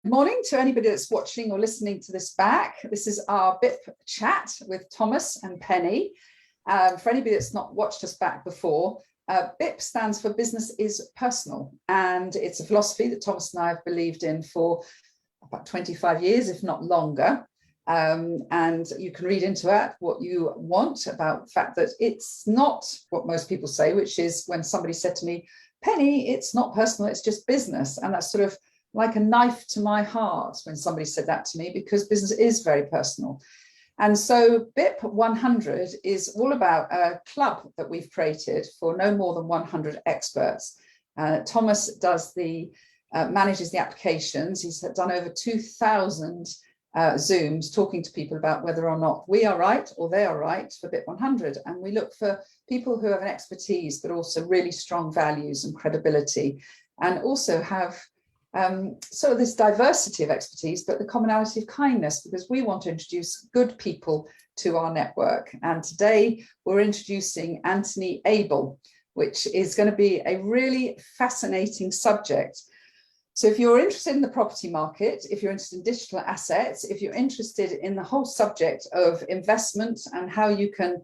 Good morning to anybody that's watching or listening to this back. This is our BIP chat with Thomas and Penny. For anybody that's not watched us back before, BIP stands for Business is Personal, and it's a philosophy that Thomas and I have believed in for about 25 years, if not longer. And you can read into it what you want about the fact that it's not what most people say, which is when somebody said to me, Penny, it's not personal, it's just business. And that's sort of like a knife to my heart when somebody said that to me, because business is very personal. And so BIP 100 is all about a club that we've created for no more than 100 experts. Thomas does manages the applications. He's done over 2,000 Zooms talking to people about whether or not we are right or they are right for BIP 100. And we look for people who have an expertise, but also really strong values and credibility, and also have sort of this diversity of expertise, but the commonality of kindness, because we want to introduce good people to our network. And today we're introducing Antony Abell, which is going to be a really fascinating subject. So if you're interested in the property market, if you're interested in digital assets, if you're interested in the whole subject of investment and how you can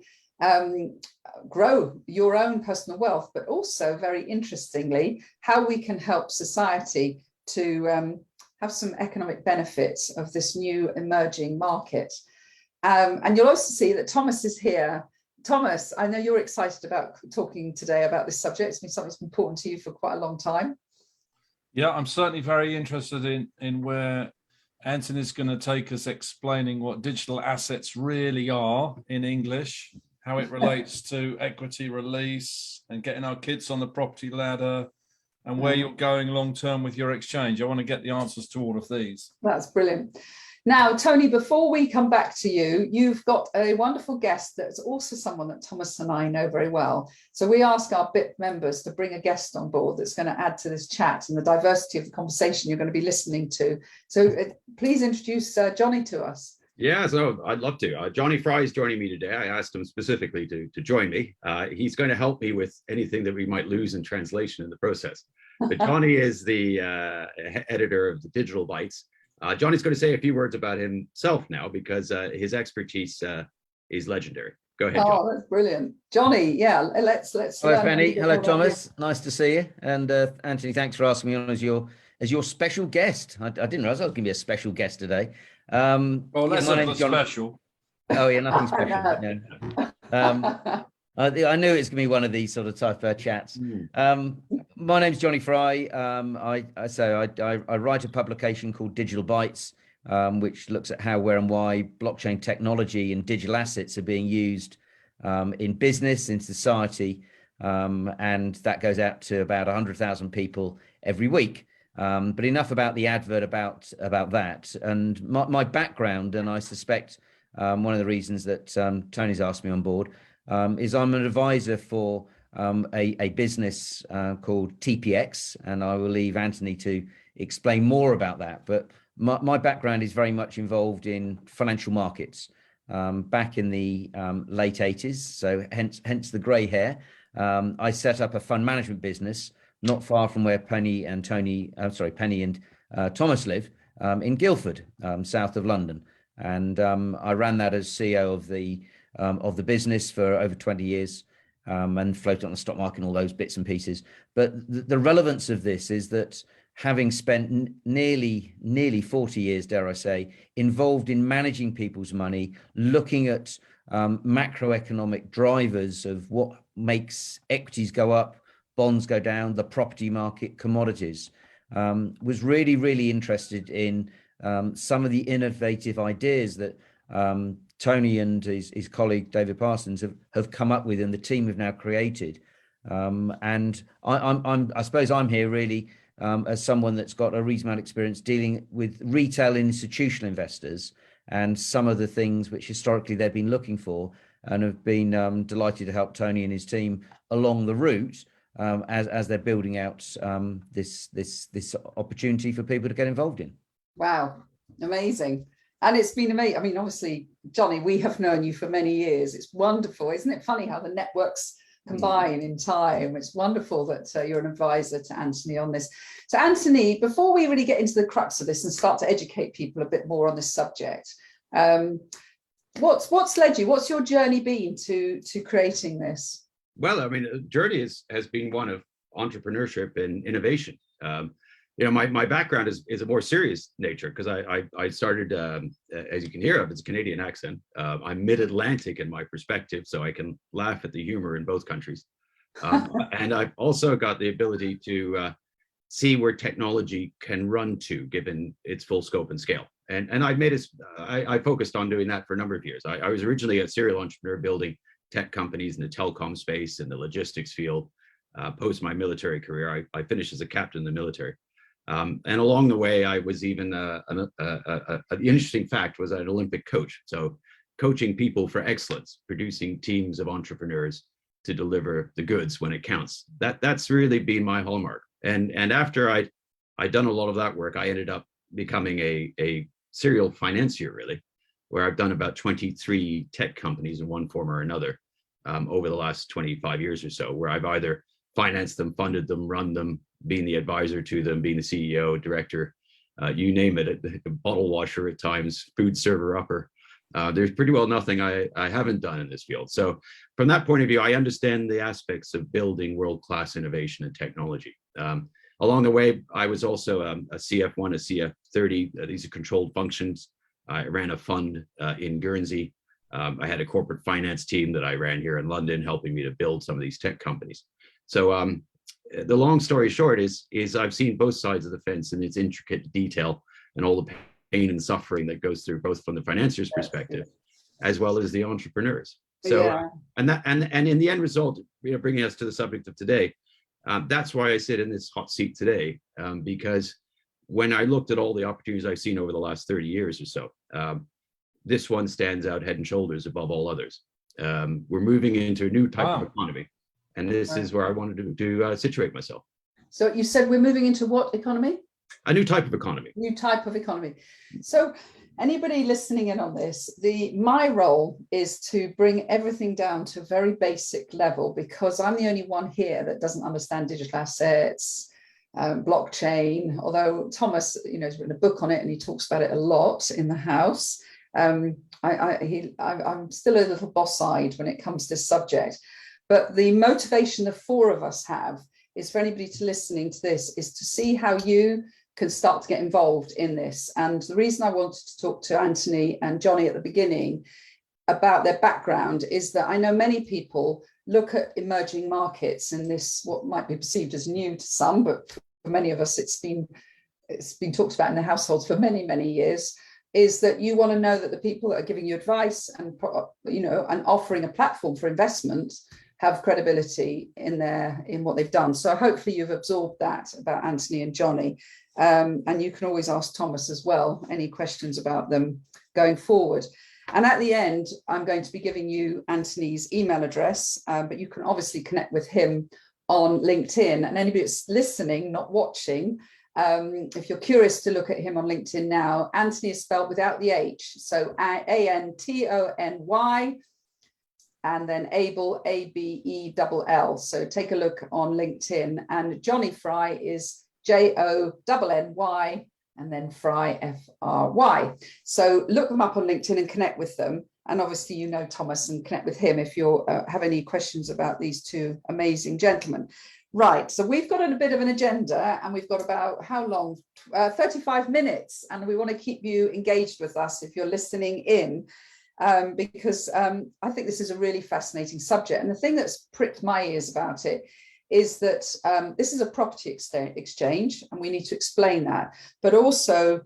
grow your own personal wealth, but also very interestingly, how we can help society to have some economic benefits of this new emerging market. And you'll also see that Thomas is here. Thomas, I know you're excited about talking today about this subject. It's been something that's been important to you for quite a long time. Yeah, I'm certainly very interested in where Antony's going to take us, explaining what digital assets really are in English, how it relates to equity release and getting our kids on the property ladder, and where you're going long term with your exchange. I want to get the answers to all of these. That's brilliant. Now, Tony, before we come back to you, you've got a wonderful guest that's also someone that Thomas and I know very well. So we ask our BIP members to bring a guest on board that's going to add to this chat and the diversity of the conversation you're going to be listening to. So please introduce Jonny to us. Yeah, so I'd love to. Jonny Fry is joining me today. I asked him specifically to join me. He's going to help me with anything that we might lose in translation in the process. But Jonny is the editor of the DigitalBytes. Jonny's going to say a few words about himself now, because his expertise is legendary. Go ahead, Jonny. Oh, that's brilliant. Jonny, yeah, let's Hello, Penny. Hello, Thomas. Nice to see you. And Antony, thanks for asking me on as your special guest. I didn't realize I was going to be a special guest today. Well, let's have a special. Oh, yeah, nothing special. No. I knew it's going to be one of these sort of type chats. My name's Jonny Fry. I write a publication called DigitalBytes, which looks at how, where and why blockchain technology and digital assets are being used in business, in society. And that goes out to about 100,000 people every week. But enough about the advert about that. And my background, and I suspect one of the reasons that Tony's asked me on board, is I'm an advisor for a business called TPX, and I will leave Antony to explain more about that. But my background is very much involved in financial markets back in the late 80s, so hence the grey hair. I set up a fund management business not far from where Penny and Thomas live, in Guildford, south of London. And I ran that as CEO of the business for over 20 years, and floated on the stock market and all those bits and pieces. But the relevance of this is that having spent nearly 40 years, dare I say, involved in managing people's money, looking at macroeconomic drivers of what makes equities go up, bonds go down, the property market, commodities, was really interested in some of the innovative ideas that Tony and his colleague David Parsons have come up with, and the team have now created. And I suppose I'm here really as someone that's got a reasonable amount of experience dealing with retail institutional investors and some of the things which historically they've been looking for, and have been delighted to help Tony and his team along the route as they're building out this opportunity for people to get involved in. Wow, amazing. And it's been amazing. I mean, obviously, Jonny, we have known you for many years. It's wonderful. Isn't it funny how the networks combine in time. It's wonderful that you're an advisor to Antony on this. So Antony, before we really get into the crux of this and start to educate people a bit more on this subject, what's led you? What's your journey been to creating this? Well, I mean, the journey has been one of entrepreneurship and innovation. My background is a more serious nature because I started, as you can hear, it's a Canadian accent. I'm mid-Atlantic in my perspective, so I can laugh at the humor in both countries. And I've also got the ability to see where technology can run to, given its full scope and scale. And I focused on doing that for a number of years. I was originally a serial entrepreneur building tech companies in the telecom space and the logistics field. Post my military career, I finished as a captain in the military. And along the way, I was even the interesting fact was an Olympic coach. So coaching people for excellence, producing teams of entrepreneurs to deliver the goods when it counts. That's really been my hallmark. And after I'd done a lot of that work, I ended up becoming a serial financier, really, where I've done about 23 tech companies in one form or another over the last 25 years or so, where I've either financed them, funded them, run them, being the advisor to them, being the CEO, director, you name it, a bottle washer at times, food server upper. There's pretty well nothing I haven't done in this field. So from that point of view, I understand the aspects of building world-class innovation and technology. Along the way, I was also a CF1, a CF30. These are controlled functions. I ran a fund in Guernsey. I had a corporate finance team that I ran here in London, helping me to build some of these tech companies. So the long story short is I've seen both sides of the fence in its intricate detail and all the pain and suffering that goes through, both from the financier's perspective as well as the entrepreneurs. So and in the end result, bringing us to the subject of today, that's why I sit in this hot seat today, because when I looked at all the opportunities I've seen over the last 30 years or so, this one stands out head and shoulders above all others. We're moving into a new type of economy, and this is where I wanted to situate myself. So you said we're moving into what economy? A new type of economy. New type of economy. So anybody listening in on this, my role is to bring everything down to a very basic level, because I'm the only one here that doesn't understand digital assets, blockchain, although Thomas, has written a book on it and he talks about it a lot in the house. I'm still a little boss-eyed when it comes to this subject, but the motivation the four of us have is for anybody listening to this is to see how you can start to get involved in this. And the reason I wanted to talk to Antony and Jonny at the beginning about their background is that I know many people look at emerging markets and this, what might be perceived as new to some, but for many of us, it's been talked about in the households for many, many years, is that you want to know that the people that are giving you advice and, and offering a platform for investment have credibility in what they've done. So hopefully you've absorbed that about Antony and Jonny. And you can always ask Thomas as well, any questions about them going forward. And at the end, I'm going to be giving you Antony's email address, but you can obviously connect with him on LinkedIn. And anybody that's listening, not watching, if you're curious to look at him on LinkedIn now, Antony is spelled without the H. So Antony, and then Abell, Abell. So take a look on LinkedIn. And Jonny Fry is Jonny, and then Frye, Fry. So look them up on LinkedIn and connect with them. And obviously, Thomas, and connect with him if you have any questions about these two amazing gentlemen. Right, so we've got a bit of an agenda, and we've got about, how long? 35 minutes, and we want to keep you engaged with us if you're listening in, because I think this is a really fascinating subject. And the thing that's pricked my ears about it is that this is a property exchange, and we need to explain that, but also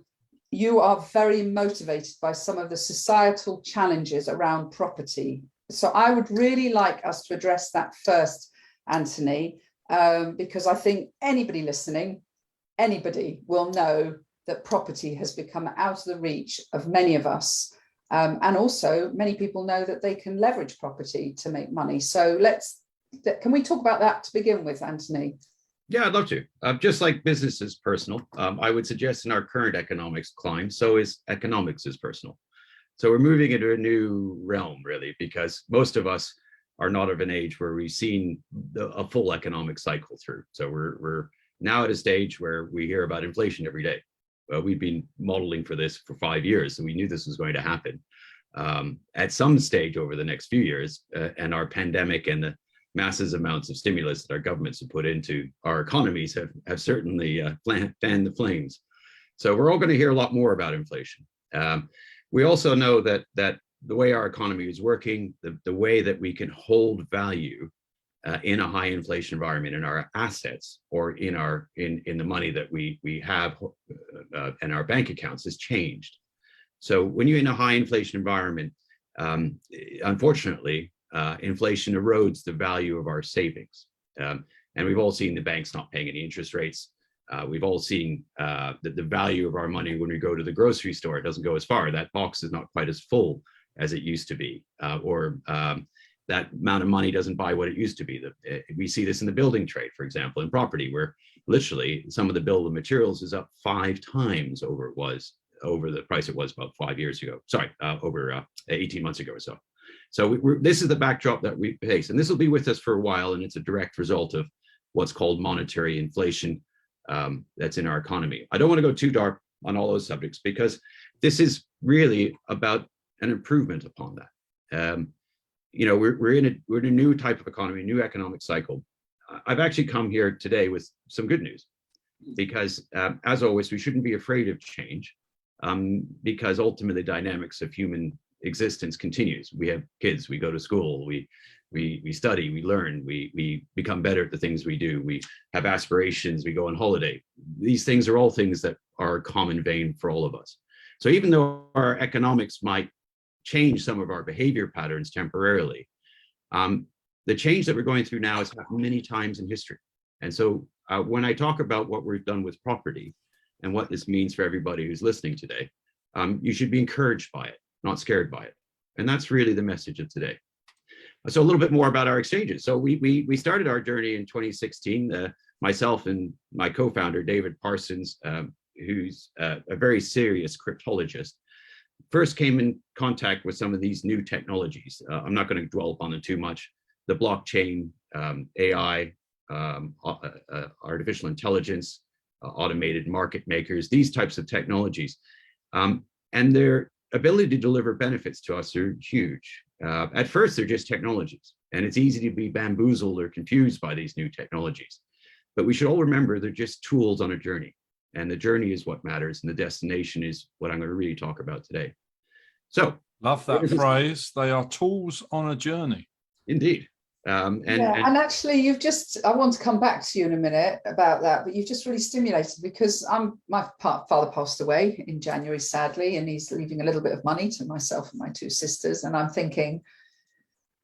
you are very motivated by some of the societal challenges around property. So I would really like us to address that first, Antony, because I think anybody listening, anybody will know that property has become out of the reach of many of us. And also many people know that they can leverage property to make money. So can we talk about that to begin with, Antony? Yeah, I'd love to. Just like business is personal, I would suggest in our current economics climb, so is economics is personal. So we're moving into a new realm, really, because most of us are not of an age where we've seen a full economic cycle through. So we're now at a stage where we hear about inflation every day. We've been modeling for this for 5 years, so we knew this was going to happen at some stage over the next few years. And our pandemic and the massive amounts of stimulus that our governments have put into our economies have certainly fanned the flames. So we're all going to hear a lot more about inflation. We also know that the way our economy is working, the way that we can hold value in a high inflation environment in our assets or in the money that we have in our bank accounts has changed. So when you're in a high inflation environment, unfortunately, inflation erodes the value of our savings. And we've all seen the banks not paying any interest rates. We've all seen that the value of our money when we go to the grocery store, it doesn't go as far. That box is not quite as full as it used to be, or that amount of money doesn't buy what it used to be. We see this in the building trade, for example, in property, where literally some of the bill of materials is up 5 times over the price it was about 5 years ago. Sorry, over 18 months ago or so. So this is the backdrop that we face, and this will be with us for a while, and it's a direct result of what's called monetary inflation that's in our economy. I don't want to go too dark on all those subjects because this is really about an improvement upon that. We're in a new type of economy, a new economic cycle. I've actually come here today with some good news because, as always, we shouldn't be afraid of change because ultimately the dynamics of human existence continues. We have kids, we go to school, we study, we learn, we become better at the things we do, we have aspirations, we go on holiday. These things are all things that are a common vein for all of us. So even though our economics might change some of our behavior patterns temporarily, the change that we're going through now has happened many times in history. And so when I talk about what we've done with property and what this means for everybody who's listening today, you should be encouraged by it, not scared by it. And that's really the message of today. So a little bit more about our exchanges. So we started our journey in 2016, myself and my co-founder, David Parsons, who's a very serious cryptologist, first came in contact with some of these new technologies. I'm not going to dwell upon them too much. The blockchain, AI, artificial intelligence, automated market makers, these types of technologies. And their ability to deliver benefits to us are huge. At first, they're just technologies, and it's easy to be bamboozled or confused by these new technologies. But we should all remember they're just tools on a journey, and the journey is what matters, and the destination is what I'm going to really talk about today. So, love that phrase. They are tools on a journey. Indeed. And actually, I want to come back to you in a minute about that, but you've just really stimulated, because my father passed away in January, sadly, and he's leaving a little bit of money to myself and my 2 sisters. And I'm thinking,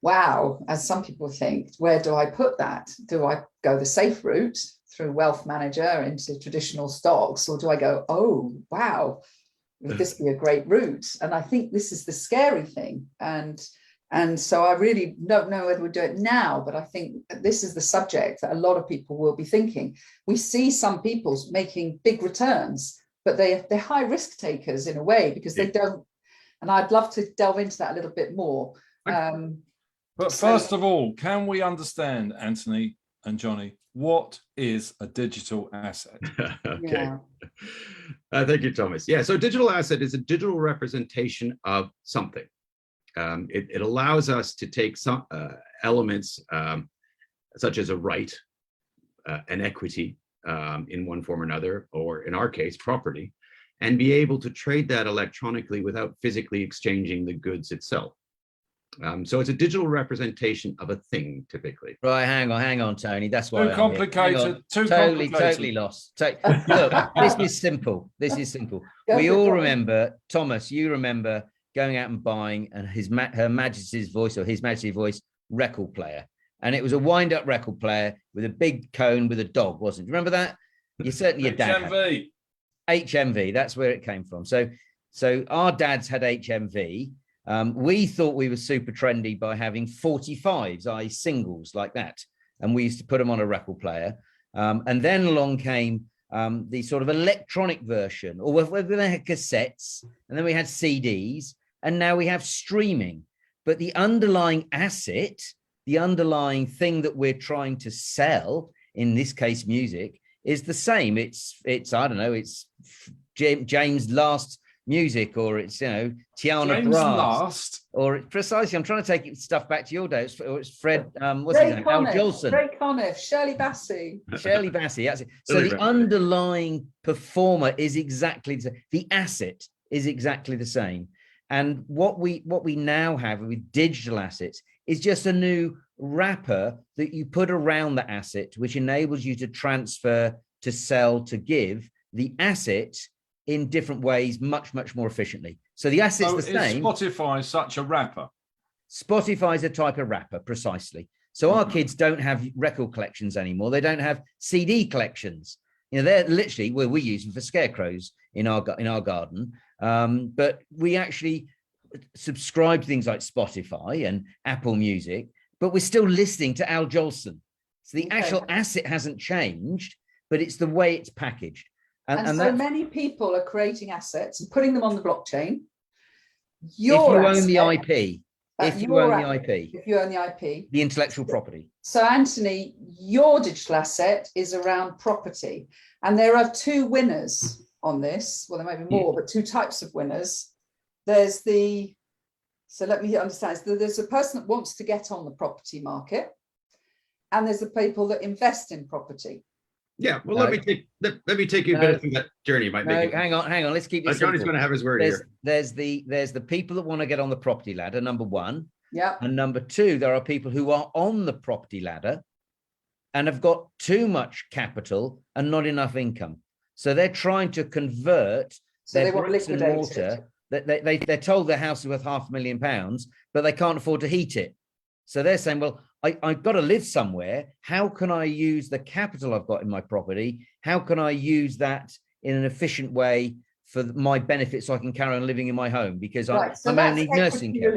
wow, as some people think, where do I put that? Do I go the safe route through wealth manager into traditional stocks, or do I go, oh, wow, would this be a great route? And I think this is the scary thing. And so I really don't know whether we do it now, but I think this is the subject that a lot of people will be thinking. We see some people making big returns, but they're high risk takers in a way, because they don't. And I'd love to delve into that a little bit more. But first of all, can we understand, Antony and Jonny, what is a digital asset? Okay. Yeah. Thank you, Thomas. Yeah, so digital asset is a digital representation of something. It allows us to take some elements such as a right, an equity in one form or another, or in our case, property, and be able to trade that electronically without physically exchanging the goods itself. So it's a digital representation of a thing, typically. Right, hang on, Tony. That's why too complicated. Totally lost. Look, this is simple. We all remember, Thomas, you remember going out and buying Her Majesty's Voice record player. And it was a wind-up record player with a big cone with a dog, wasn't it? Remember that? You certainly your dad had. HMV, that's where it came from. So our dads had HMV. We thought we were super trendy by having 45s, i.e. singles like that. And we used to put them on a record player. And then along came the sort of electronic version, or whether they had cassettes, and then we had CDs, and now we have streaming. But the underlying asset the underlying thing that we're trying to sell, in this case, music, is the same. It's I don't know, it's James' last music, or it's, you know, Tiana James Brass, last. or precisely. I'm trying to take stuff back to your day. It's Fred. What's his name? Al Jolson. Ray Conniff, Shirley Bassey. Shirley Bassey. That's it. So the underlying performer is exactly the same. The asset is exactly the same. And what we now have with digital assets is just a new wrapper that you put around the asset, which enables you to transfer, to sell, to give the asset in different ways, much more efficiently. So the asset's the same. Spotify such a wrapper? Spotify's a type of wrapper, precisely. So our kids don't have record collections anymore. They don't have CD collections. You know, they're literally, well, we use them for scarecrows in our garden. But we actually subscribe to things like Spotify and Apple Music, but we're still listening to Al Jolson. So the actual asset hasn't changed, but it's the way it's packaged. And so many people are creating assets and putting them on the blockchain. If you own the IP, if you own the IP, the intellectual property. So Anthony, your digital asset is around property. And there are two winners on this. Well, there may be more, but two types of winners. There's so let me understand. There's a person that wants to get on the property market, and there's the people that invest in property. Yeah, well, let me take you a bit through that journey. Hang on. Let's keep this. Johnny's going to have his word here. There's the people that want to get on the property ladder, number one. Yeah. And number two, there are people who are on the property ladder and have got too much capital and not enough income. So they're trying to convert their bricks and mortar. They're told their house is worth £500,000, but they can't afford to heat it. So they're saying, well, I've got to live somewhere. How can I use the capital I've got in my property? How can I use that in an efficient way for my benefit so I can carry on living in my home? Because I only need nursing care.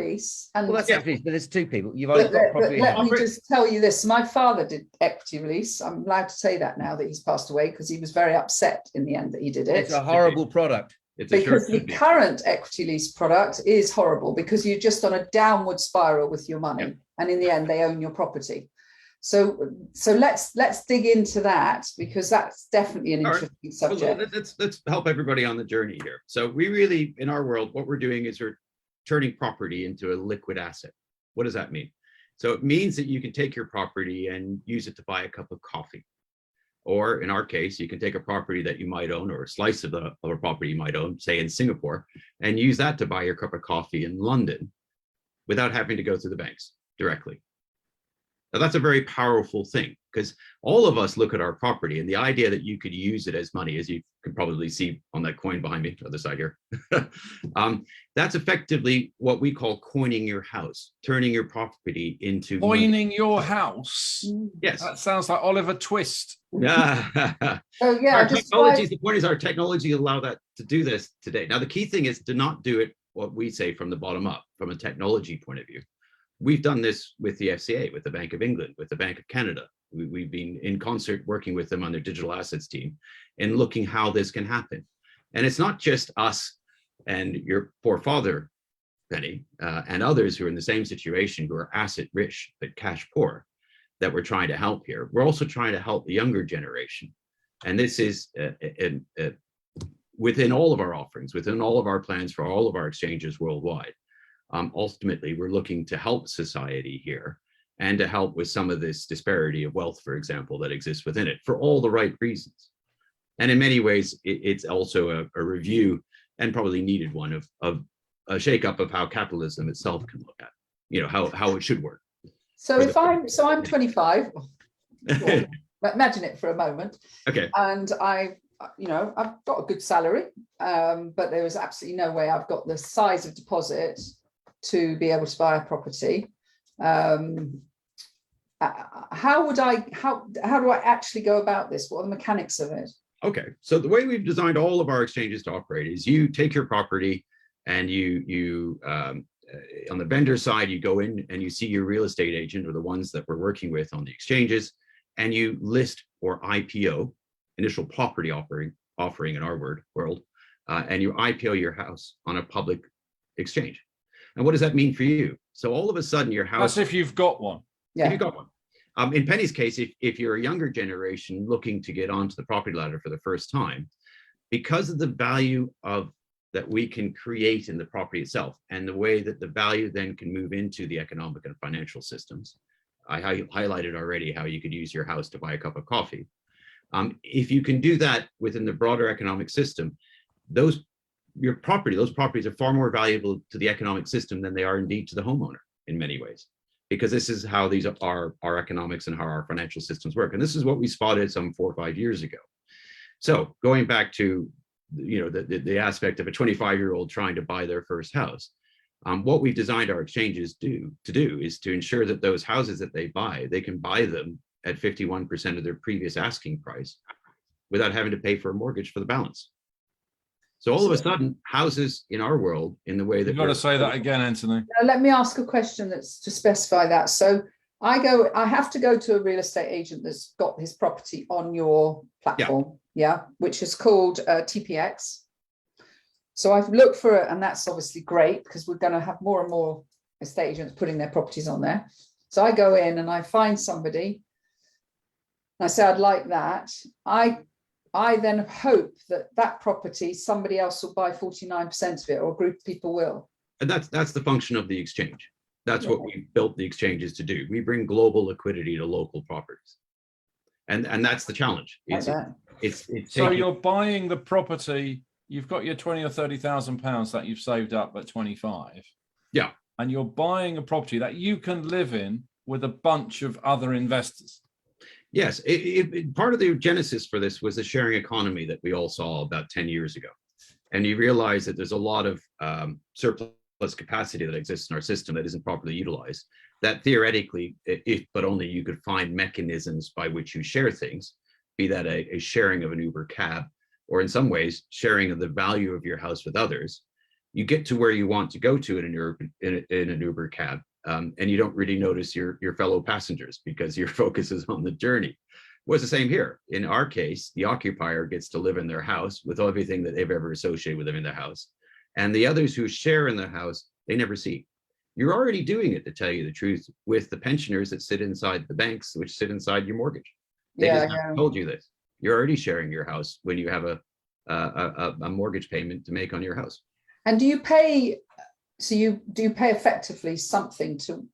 Well, that's equity, but there's two people. You've only got property. Let me just tell you this. My father did equity release. I'm allowed to say that now that he's passed away, because he was very upset in the end that he did it. It's a horrible product. Because the current equity lease product is horrible, because you're just on a downward spiral with your money, and in the end they own your property. So let's dig into that, because that's definitely an interesting subject. Well, let's help everybody on the journey here. So we really, in our world, what we're doing is we're turning property into a liquid asset. What does that mean? So it means that you can take your property and use it to buy a cup of coffee. Or in our case, you can take a property that you might own, or a slice of a property you might own, say in Singapore, and use that to buy your cup of coffee in London without having to go through the banks directly. Now, that's a very powerful thing, because all of us look at our property, and the idea that you could use it as money, as you can probably see on that coin behind me, other side here, that's effectively what we call coining your house, turning your property into coining money. Your house. Yes, that sounds like Oliver Twist. The point is our technology allow that to do this today. Now, the key thing is to not do it what we say from the bottom up, from a technology point of view. We've done this with the FCA, with the Bank of England, with the Bank of Canada. We've been in concert working with them on their digital assets team and looking how this can happen. And it's not just us and your poor father, Penny, and others who are in the same situation, who are asset rich but cash poor, that we're trying to help here. We're also trying to help the younger generation. And this is within all of our offerings, within all of our plans for all of our exchanges worldwide. Ultimately, we're looking to help society here and to help with some of this disparity of wealth, for example, that exists within it, for all the right reasons. And in many ways, it's also a review, and probably needed one, of a shakeup of how capitalism itself can look at, you know, how it should work. So I'm 25. Well, imagine it for a moment. Okay. And I've got a good salary, but there was absolutely no way I've got the size of deposit to be able to buy a property. How do I actually go about this? What are the mechanics of it? Okay, so the way we've designed all of our exchanges to operate is you take your property and you on the vendor side, you go in and you see your real estate agent, or the ones that we're working with on the exchanges, and you list, or IPO, initial property offering in our world, and you IPO your house on a public exchange. And what does that mean for you? So all of a sudden your house— That's if you've got one. Yeah. If you've got one. In Penny's case, if you're a younger generation looking to get onto the property ladder for the first time, because of the value of that we can create in the property itself and the way that the value then can move into the economic and financial systems. I highlighted already how you could use your house to buy a cup of coffee. If you can do that within the broader economic system, those properties are far more valuable to the economic system than they are indeed to the homeowner in many ways, because this is how these are our economics and how our financial systems work. And this is what we spotted some 4 or 5 years ago. So going back to the aspect of a 25-year-old trying to buy their first house, what we've designed our exchanges to do is to ensure that those houses that they buy, they can buy them at 51% of their previous asking price without having to pay for a mortgage for the balance. So all of a sudden, houses in our world, in the way that you've got to say that again, Anthony. Now, let me ask a question that's to specify that. So I have to go to a real estate agent that's got his property on your platform, which is called TPX. So I've looked for it, and that's obviously great because we're going to have more and more estate agents putting their properties on there. So I go in and I find somebody. I say, I'd like that. I then hope that property, somebody else will buy 49% of it, or a group of people will. And that's the function of the exchange. That's what we built the exchanges to do. We bring global liquidity to local properties. And that's the challenge. It's so you're buying the property, you've got your 20 or 30,000 pounds that you've saved up at 25. Yeah. And you're buying a property that you can live in with a bunch of other investors. Yes, part of the genesis for this was the sharing economy that we all saw about 10 years ago. And you realize that there's a lot of surplus capacity that exists in our system that isn't properly utilized, that theoretically, if but only you could find mechanisms by which you share things, be that a sharing of an Uber cab, or in some ways, sharing of the value of your house with others, you get to where you want to go to in an Uber cab. And you don't really notice your fellow passengers because your focus is on the journey. Well, it's the same here. In our case, the occupier gets to live in their house with everything that they've ever associated with them in their house. And the others who share in the house, they never see. You're already doing it, to tell you the truth, with the pensioners that sit inside the banks, which sit inside your mortgage. They just haven't told you this. You're already sharing your house when you have a mortgage payment to make on your house. And do you pay? So do you pay effectively something to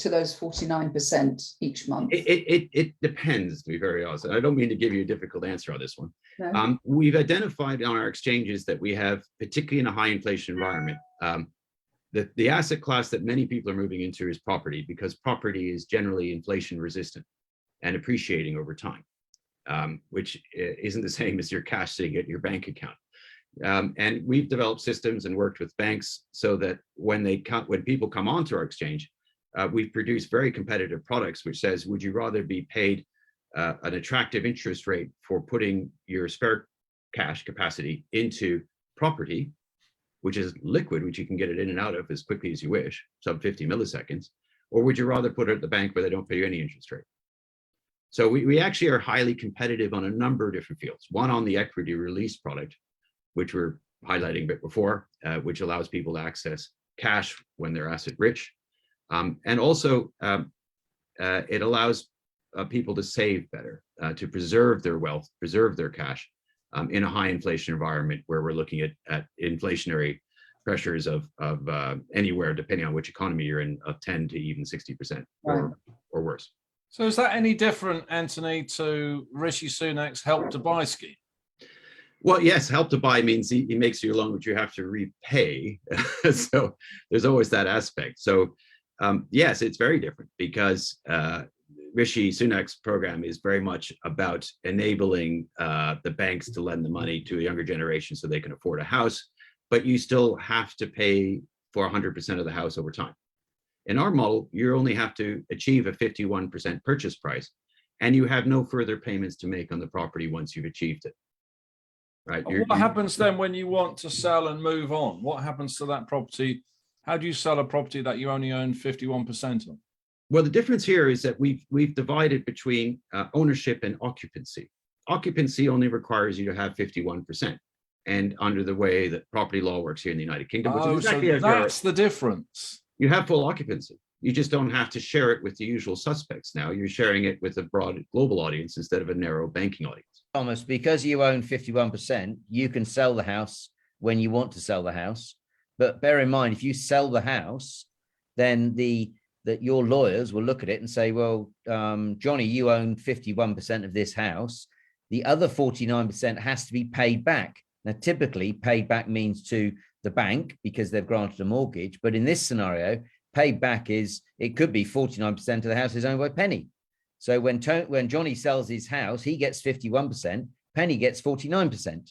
those 49% each month? It depends, to be very honest. I don't mean to give you a difficult answer on this one. No. We've identified on our exchanges that we have, particularly in a high inflation environment, the asset class that many people are moving into is property, because property is generally inflation resistant and appreciating over time, which isn't the same as your cash sitting at your bank account. And we've developed systems and worked with banks so that when people come onto our exchange, we've produced very competitive products, which says, would you rather be paid an attractive interest rate for putting your spare cash capacity into property, which is liquid, which you can get it in and out of as quickly as you wish, sub 50 milliseconds, or would you rather put it at the bank where they don't pay you any interest rate? So we actually are highly competitive on a number of different fields. One, on the equity release product, which we're highlighting a bit before, which allows people to access cash when they're asset rich. And also, it allows people to save better, to preserve their wealth, preserve their cash in a high inflation environment where we're looking at inflationary pressures of anywhere, depending on which economy you're in, of 10 to even 60% or worse. So is that any different, Anthony, to Rishi Sunak's Help to Buy scheme? Well, yes, Help to Buy means he makes you a loan which you have to repay. So there's always that aspect. So yes, it's very different, because Rishi Sunak's program is very much about enabling the banks to lend the money to a younger generation so they can afford a house, but you still have to pay for 100% of the house over time. In our model, you only have to achieve a 51% purchase price, and you have no further payments to make on the property once you've achieved it. Right. What happens then when you want to sell and move on? What happens to that property? How do you sell a property that you only own 51% of? Well, the difference here is that we've divided between ownership and occupancy. Occupancy only requires you to have 51%. And under the way that property law works here in the United Kingdom, which is exactly so that's the difference. You have full occupancy. You just don't have to share it with the usual suspects now. You're sharing it with a broad global audience instead of a narrow banking audience. Thomas, because you own 51%, you can sell the house when you want to sell the house. But bear in mind, if you sell the house, then that your lawyers will look at it and say, well, Jonny, you own 51% of this house. The other 49% has to be paid back. Now, typically, paid back means to the bank because they've granted a mortgage. But in this scenario, paid back is, it could be 49% of the house is owned by Penny. So when Jonny sells his house, he gets 51%, Penny gets 49%.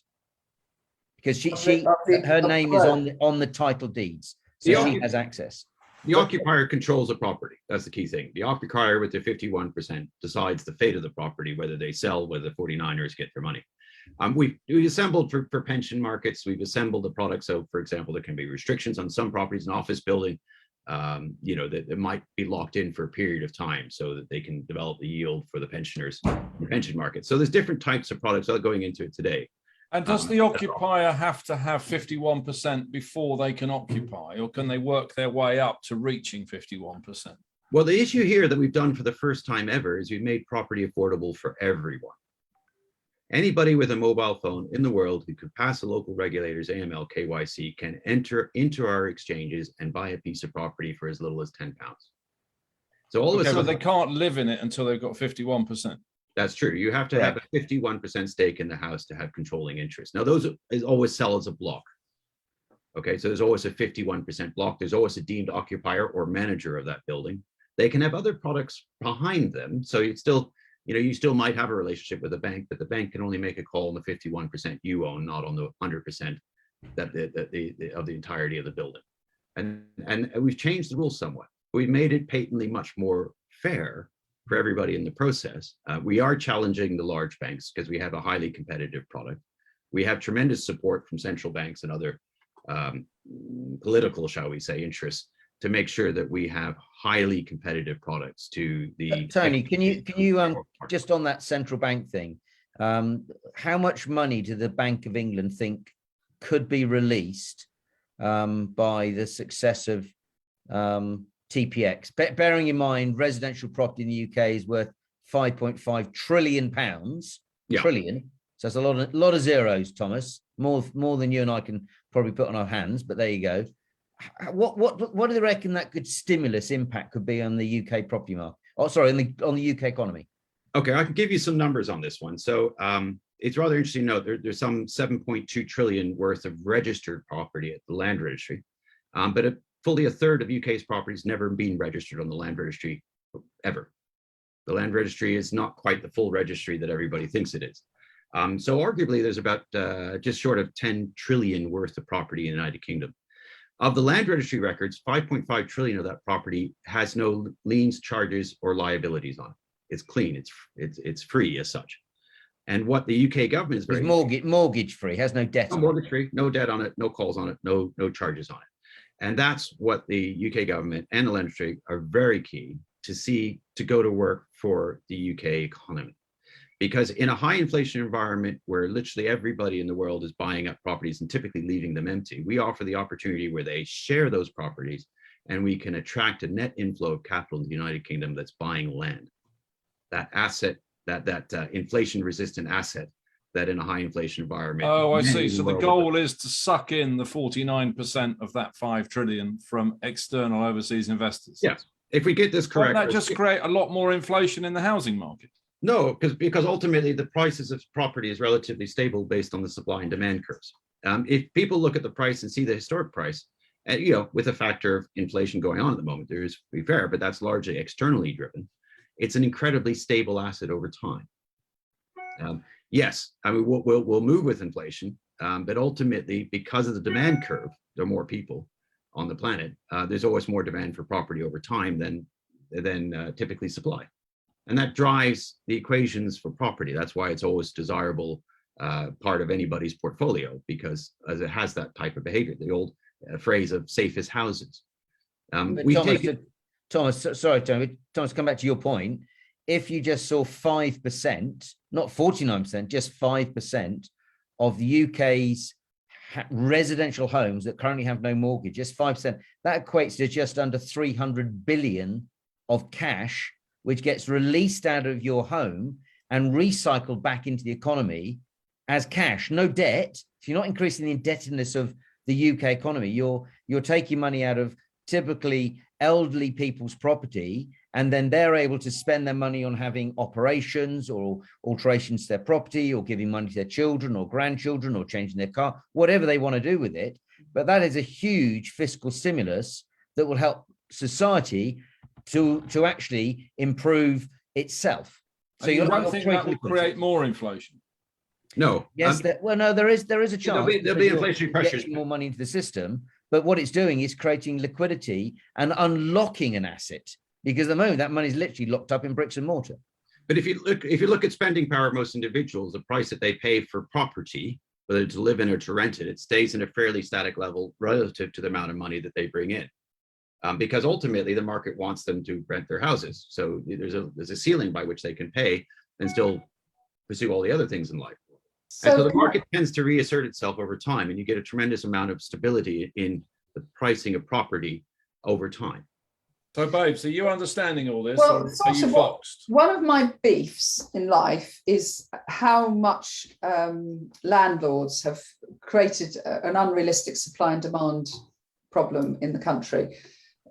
Because her name is on the title deeds. So she has access. The occupier controls the property. That's the key thing. The occupier with their 51% decides the fate of the property, whether they sell, whether the 49ers get their money. We've assembled for pension markets. We've assembled the product. So, for example, there can be restrictions on some properties, an office building, that might be locked in for a period of time so that they can develop the yield for the pensioners in the pension market. So there's different types of products without going into it today. And does the occupier have to have 51% before they can occupy, or can they work their way up to reaching 51%? Well, the issue here that we've done for the first time ever is we've made property affordable for everyone. Anybody with a mobile phone in the world who could pass the local regulators, AML, KYC, can enter into our exchanges and buy a piece of property for as little as £10. So all of a sudden, but they can't live in it until they've got 51%. That's true. You have to have a 51% stake in the house to have controlling interest. Now, those always sell as a block. Okay, so there's always a 51% block. There's always a deemed occupier or manager of that building. They can have other products behind them. So you still might have a relationship with a bank, but the bank can only make a call on the 51% you own, not on the 100% of the entirety of the building. And we've changed the rules somewhat. We've made it patently much more fair for everybody in the process. We are challenging the large banks because we have a highly competitive product. We have tremendous support from central banks and other political, shall we say, interests to make sure that we have highly competitive products to the. Tony, can you just on that central bank thing, how much money do the Bank of England think could be released by the success of TPX, bearing in mind residential property in the UK is worth £5.5 trillion. Yeah. Trillion. So that's a lot of zeros, Thomas. More than you and I can probably put on our hands. But there you go. What do they reckon that good stimulus impact could be on the UK property market? Oh, sorry, on the UK economy. Okay, I can give you some numbers on this one. So it's rather interesting to note there's some 7.2 trillion worth of registered property at the land registry, but fully a third of UK's property has never been registered on the land registry ever. The land registry is not quite the full registry that everybody thinks it is. So arguably there's about just short of 10 trillion worth of property in the United Kingdom. Of the land registry records, 5.5 trillion of that property has no liens, charges, or liabilities on it. It's clean, it's free as such. And what the UK government is very mortgage free, has no debt. Mortgage free, no debt on it, no calls on it, no charges on it. And that's what the UK government and the land registry are very keen to go to work for the UK economy. Because in a high inflation environment where literally everybody in the world is buying up properties and typically leaving them empty, we offer the opportunity where they share those properties and we can attract a net inflow of capital in the United Kingdom that's buying land. That asset, that inflation resistant asset that in a high inflation environment. Oh, I see. So the goal is to suck in the 49% of that 5 trillion from external overseas investors. Yes. If we get this correct. Won't that just create a lot more inflation in the housing market? No, because ultimately the prices of property is relatively stable based on the supply and demand curves. If people look at the price and see the historic price, with a factor of inflation going on at the moment, there is, to be fair, but that's largely externally driven. It's an incredibly stable asset over time. Yes, I mean, we'll move with inflation, but ultimately, because of the demand curve, there are more people on the planet. There's always more demand for property over time than typically supply. And that drives the equations for property. That's why it's always desirable part of anybody's portfolio, because as it has that type of behavior, the old phrase of safest houses. Thomas, sorry, Tony, Thomas, come back to your point. If you just saw 5%, not 49%, just 5% of the UK's residential homes that currently have no mortgage, just 5%, that equates to just under 300 billion of cash, which gets released out of your home and recycled back into the economy as cash, no debt. So you're not increasing the indebtedness of the UK economy. You're taking money out of typically elderly people's property, and then they're able to spend their money on having operations or alterations to their property, or giving money to their children or grandchildren, or changing their car, whatever they want to do with it. But that is a huge fiscal stimulus that will help society to actually improve itself. So you don't think that will create more inflation? No. Yes. No. There is a chance. There'll be inflationary pressures. Getting more money into the system, but what it's doing is creating liquidity and unlocking an asset. Because at the moment that money is literally locked up in bricks and mortar. But if you look at spending power of most individuals, the price that they pay for property, whether to live in or to rent it, it stays in a fairly static level relative to the amount of money that they bring in. Because ultimately the market wants them to rent their houses. So there's a ceiling by which they can pay and still pursue all the other things in life. So the market tends to reassert itself over time, and you get a tremendous amount of stability in the pricing of property over time. So, Babes, are you understanding all this? Well, or are you foxed? One of my beefs in life is how much landlords have created an unrealistic supply and demand problem in the country.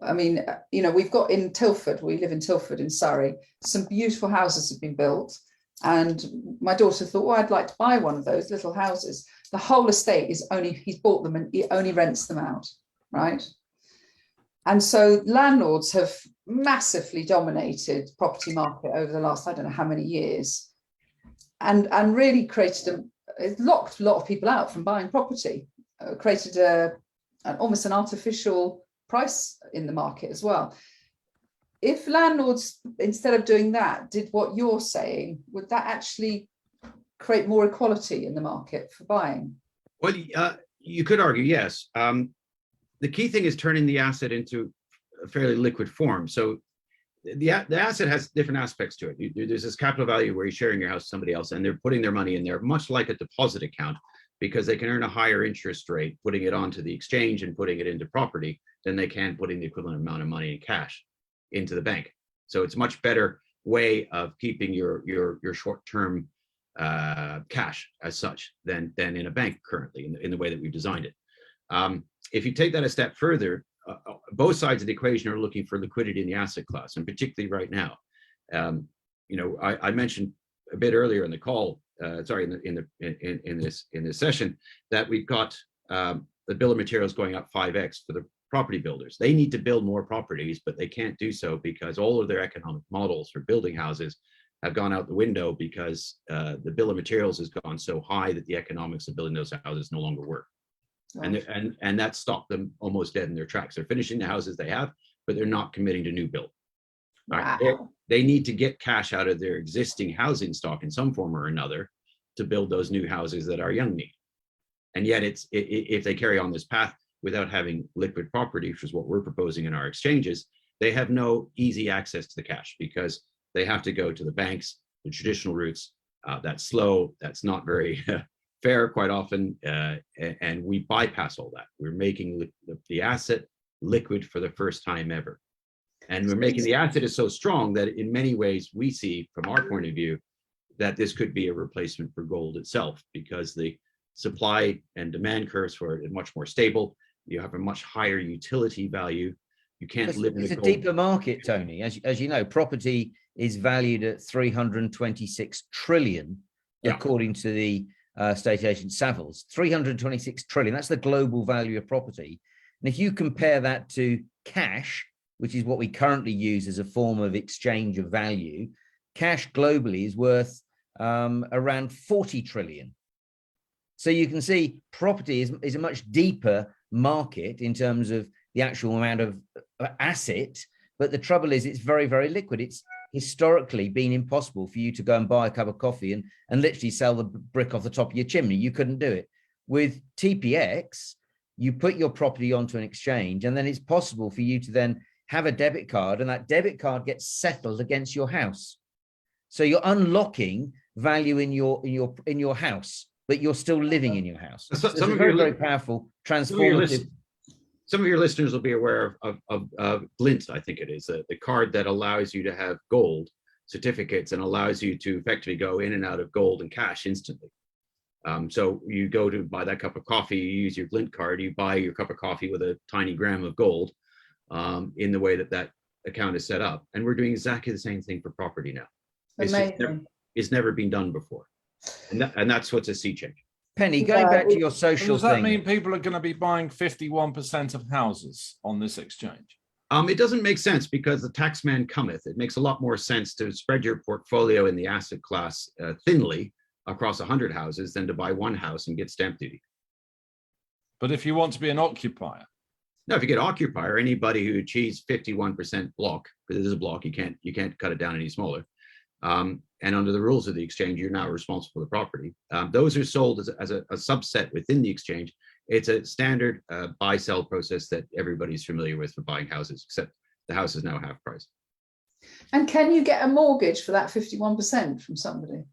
I mean, you know, we've got in Tilford, we live in Tilford in Surrey, some beautiful houses have been built. And my daughter thought, well, I'd like to buy one of those little houses. The whole estate is he's bought them and he only rents them out, right? And so landlords have massively dominated property market over the last, I don't know how many years, and really created it locked a lot of people out from buying property, created almost an artificial price in the market as well. If landlords, instead of doing that, did what you're saying, would that actually create more equality in the market for buying? Well, you could argue, yes. The key thing is turning the asset into a fairly liquid form. So the asset has different aspects to it. There's this capital value where you're sharing your house with somebody else, and they're putting their money in there, much like a deposit account, because they can earn a higher interest rate putting it onto the exchange and putting it into property than they can putting the equivalent amount of money in cash into the bank. So it's a much better way of keeping your short-term cash as such than in a bank currently in the way that we've designed it. If you take that a step further, both sides of the equation are looking for liquidity in the asset class, and particularly right now. You know, I mentioned a bit earlier in the call, in this session, that we've got the bill of materials going up 5x for the property builders. They need to build more properties, but they can't do so because all of their economic models for building houses have gone out the window because the bill of materials has gone so high that the economics of building those houses no longer work. And that stopped them almost dead in their tracks. They're finishing the houses they have, but they're not committing to new build. Wow. Right? They need to get cash out of their existing housing stock in some form or another to build those new houses that our young need. And yet if they carry on this path without having liquid property, which is what we're proposing in our exchanges, they have no easy access to the cash because they have to go to the banks, the traditional routes. That's slow, that's not very fair quite often, and we bypass all that. We're making the asset liquid for the first time ever. And we're making the asset is so strong that in many ways we see from our point of view that this could be a replacement for gold itself, because the supply and demand curves for it are much more stable. You have a much higher utility value. You can't live in it's a deeper market, Tony. As you know, property is valued at 326 trillion, according to the state agent Savills. 326 trillion. That's the global value of property. And if you compare that to cash, which is what we currently use as a form of exchange of value, cash globally is worth around 40 trillion. So you can see property is a much deeper market in terms of the actual amount of asset. But the trouble is it's very, very liquid. It's historically been impossible for you to go and buy a cup of coffee and literally sell the brick off the top of your chimney. You couldn't do it. With TPX, you put your property onto an exchange, and then it's possible for you to then have a debit card, and that debit card gets settled against your house. So you're unlocking value in your house. but you're still living in your house. So- So it's some a of very, your very li- powerful, Some of your transformative. some of your listeners will be aware of Glint, I think it is, the card that allows you to have gold certificates and allows you to effectively go in and out of gold and cash instantly. So you go to buy that cup of coffee, you use your Glint card, you buy your cup of coffee with a tiny gram of gold in the way that that account is set up. And we're doing exactly the same thing for property now. It's never been done before. And that's what's a sea change. Penny, going back to your social Does that thing. mean people are going to be buying 51% of houses on this exchange? It doesn't make sense because the tax man cometh. It makes a lot more sense to spread your portfolio in the asset class thinly across 100 houses than to buy one house and get stamp duty. But if you want to be an occupier, Now, if you get occupier, anybody who achieves 51% block, because it is a block, you can't cut it down any smaller. And under the rules of the exchange, you're now responsible for the property. Those are sold as a subset within the exchange. It's a standard buy-sell process that everybody's familiar with for buying houses, except the house is now half price. And can you get a mortgage for that 51% from somebody?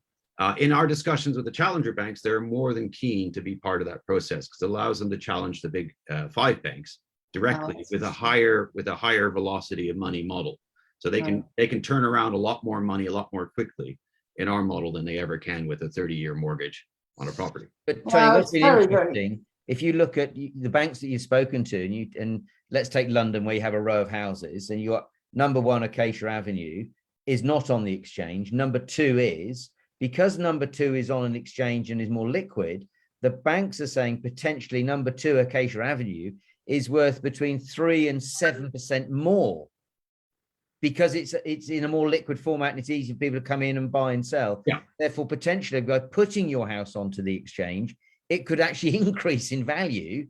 In our discussions with the challenger banks, they're more than keen to be part of that process because it allows them to challenge the big 5 banks directly with a higher velocity of money model. So they can turn around a lot more money a lot more quickly in our model than they ever can with a 30-year mortgage on a property. But Tony, what's been interesting, if you look at the banks that you've spoken to, and let's take London where you have a row of houses, and you got number 1 Acacia Avenue is not on the exchange. Number 2 is, because number 2 is on an exchange and is more liquid, the banks are saying potentially number 2 Acacia Avenue is worth between 3 and 7% more, because it's in a more liquid format and it's easy for people to come in and buy and sell. Yeah. Therefore, potentially by putting your house onto the exchange, it could actually increase in value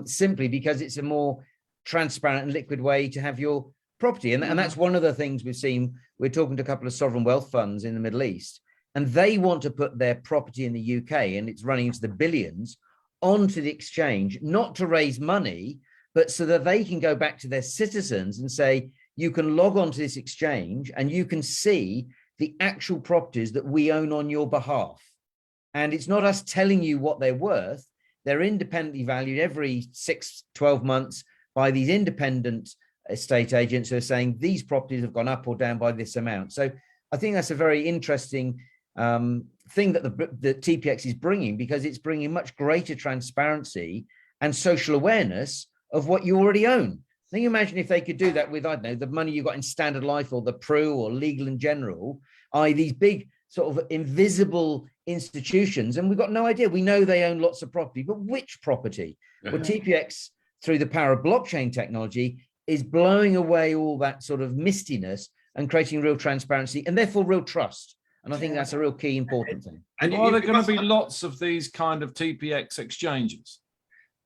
simply because it's a more transparent and liquid way to have your property. And that's one of the things we've seen. We're talking to a couple of sovereign wealth funds in the Middle East, and they want to put their property in the UK, and it's running into the billions, onto the exchange, not to raise money, but so that they can go back to their citizens and say, you can log on to this exchange and you can see the actual properties that we own on your behalf. And it's not us telling you what they're worth. They're independently valued every 6-12 months by these independent estate agents who are saying these properties have gone up or down by this amount. So I think that's a very interesting thing that the TPX is bringing, because it's bringing much greater transparency and social awareness of what you already own. Can you imagine if they could do that with, I don't know, the money you got in Standard Life or the Pru or Legal and General, i.e. these big sort of invisible institutions, and we've got no idea. We know they own lots of property, but which property? Well, TPX, through the power of blockchain technology, is blowing away all that sort of mistiness and creating real transparency and therefore real trust. And I think that's a real key important thing. And are there going to be lots of these kind of TPX exchanges?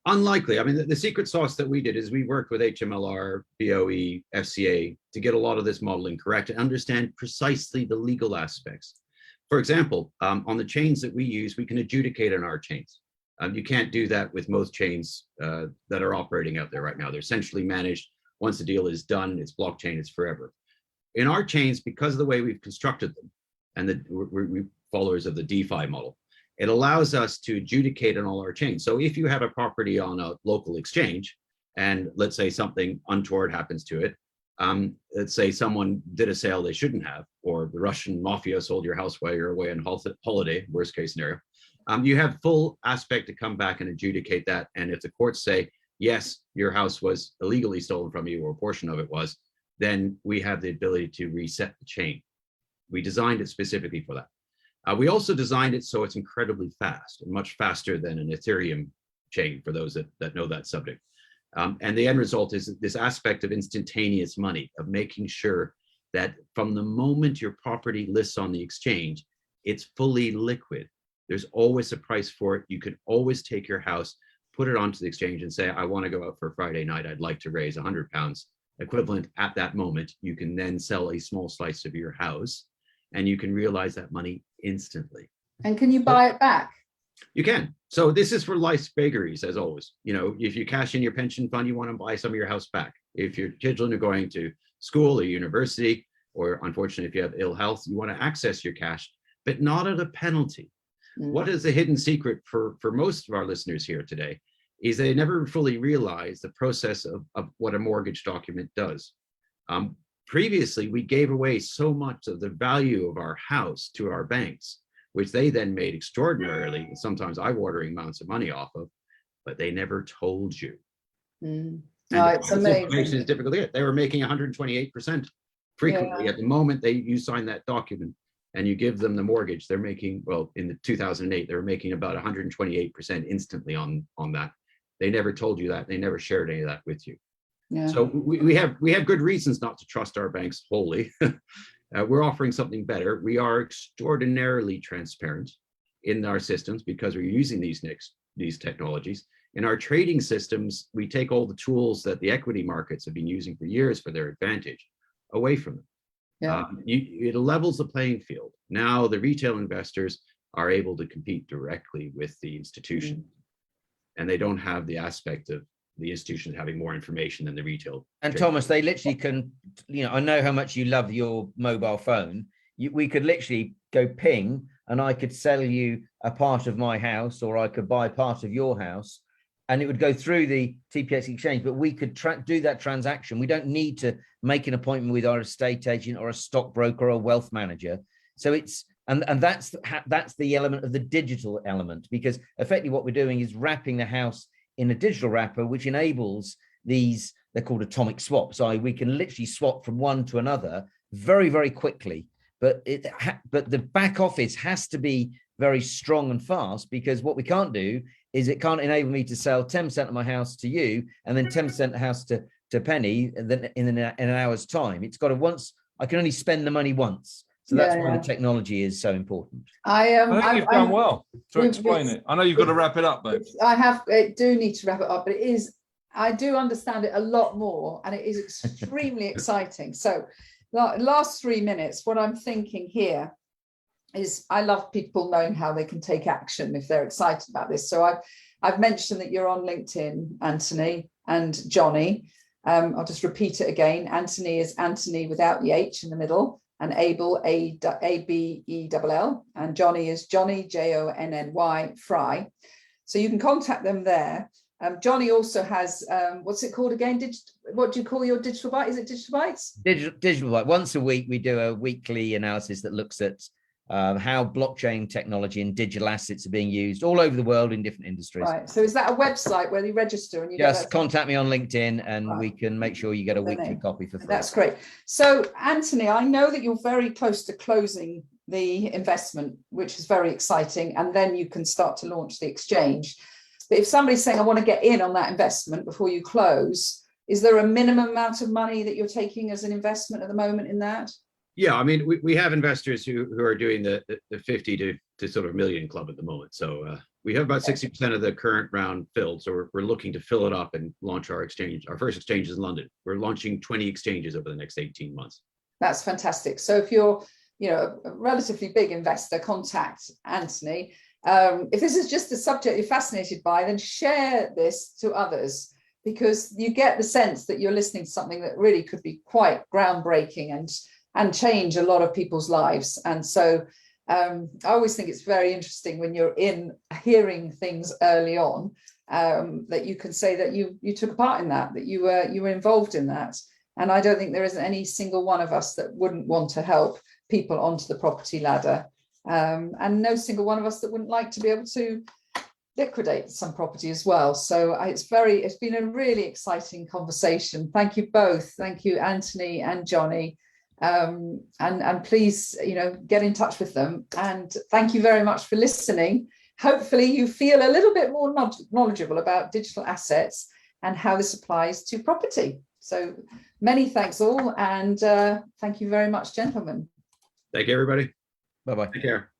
Unlikely. I mean, the secret sauce that we did is we worked with HMLR, BOE, FCA to get a lot of this modeling correct and understand precisely the legal aspects. For example, on the chains that we use, we can adjudicate on our chains. You can't do that with most chains that are operating out there right now. They're centrally managed. Once the deal is done, it's blockchain, it's forever. In our chains, because of the way we've constructed them, and we're followers of the DeFi model, it allows us to adjudicate on all our chains. So if you have a property on a local exchange, and let's say something untoward happens to it, let's say someone did a sale they shouldn't have, or the Russian mafia sold your house while you're away on holiday, worst case scenario, you have full aspect to come back and adjudicate that. And if the courts say, yes, your house was illegally stolen from you, or a portion of it was, then we have the ability to reset the chain. We designed it specifically for that. We also designed it so it's incredibly fast, and much faster than an Ethereum chain, for those that know that subject. And the end result is this aspect of instantaneous money, of making sure that from the moment your property lists on the exchange, it's fully liquid. There's always a price for it. You can always take your house, put it onto the exchange and say, I want to go out for a Friday night. I'd like to raise £100 equivalent at that moment. You can then sell a small slice of your house and you can realize that money instantly. And can you buy it back? You can. So this is for life's vagaries, as always. You know, if you cash in your pension fund, you want to buy some of your house back. If your children are going to school or university, or unfortunately, if you have ill health, you want to access your cash, but not at a penalty. What is the hidden secret for most of our listeners here today is they never fully realize the process of what a mortgage document does. Previously, we gave away so much of the value of our house to our banks, which they then made extraordinarily, sometimes eye-watering amounts of money off of, but they never told you. No, it's amazing. Is difficult to get. They were making 128% frequently. At the moment you sign that document and you give them the mortgage, they're making, well, in the 2008, they were making about 128% instantly on that. They never told you that. They never shared any of that with you. Yeah. So we have good reasons not to trust our banks wholly. We're offering something better. We are extraordinarily transparent in our systems because we're using these technologies. In our trading systems, we take all the tools that the equity markets have been using for years for their advantage away from them. Yeah. It levels the playing field. Now the retail investors are able to compete directly with the institution, and they don't have the aspect of the institutions having more information than the retail. And Thomas, they literally can, I know how much you love your mobile phone. We could literally go ping and I could sell you a part of my house, or I could buy part of your house, and it would go through the TPX exchange, but we could do that transaction. We don't need to make an appointment with our estate agent or a stockbroker or a wealth manager. So it's, and that's the element of the digital element, because effectively what we're doing is wrapping the house in a digital wrapper, which enables these, they're called atomic swaps. So we can literally swap from one to another very, very quickly. But the back office has to be very strong and fast, because what we can't do is it can't enable me to sell 10% of my house to you and then 10% of the house to Penny in an hour's time. It's got to I can only spend the money once. So that's why the technology is so important. I think you've done well to explain it. I know you've got to wrap it up, babe. I do need to wrap it up, but I do understand it a lot more, and it is extremely exciting. So last 3 minutes, what I'm thinking here is I love people knowing how they can take action if they're excited about this. So I've mentioned that you're on LinkedIn, Antony and Jonny. I'll just repeat it again. Antony is Antony without the H in the middle, and Abell, A-B-E-L-L, and Jonny is Jonny, J-O-N-N-Y, Fry. So you can contact them there. Jonny also has, what's it called again? What do you call your digital bite? Is it DigitalBytes? Digital Bite. Once a week, we do a weekly analysis that looks at how blockchain technology and digital assets are being used all over the world in different industries. Right. So is that a website where you register and you just contact me on LinkedIn, and we can make sure you get a weekly copy for free. That's great. So Antony, I know that you're very close to closing the investment, which is very exciting, and then you can start to launch the exchange. But if somebody's saying, I want to get in on that investment before you close, is there a minimum amount of money that you're taking as an investment at the moment in that? Yeah, I mean, we have investors who are doing the 50 to sort of million club at the moment. So we have about 60% of the current round filled. So we're looking to fill it up and launch our exchange. Our first exchange is in London. We're launching 20 exchanges over the next 18 months. That's fantastic. So if you're, a relatively big investor, contact Antony. If this is just a subject you're fascinated by, then share this to others, because you get the sense that you're listening to something that really could be quite groundbreaking and change a lot of people's lives. And so I always think it's very interesting when you're hearing things early on, that you can say that you took a part in that you were involved in that. And I don't think there isn't any single one of us that wouldn't want to help people onto the property ladder. And no single one of us that wouldn't like to be able to liquidate some property as well. So it's been a really exciting conversation. Thank you both. Thank you, Antony and Jonny. And please, get in touch with them. And thank you very much for listening. Hopefully you feel a little bit more knowledgeable about digital assets and how this applies to property. So many thanks all. And thank you very much, gentlemen. Thank you, everybody. Bye-bye. Take care.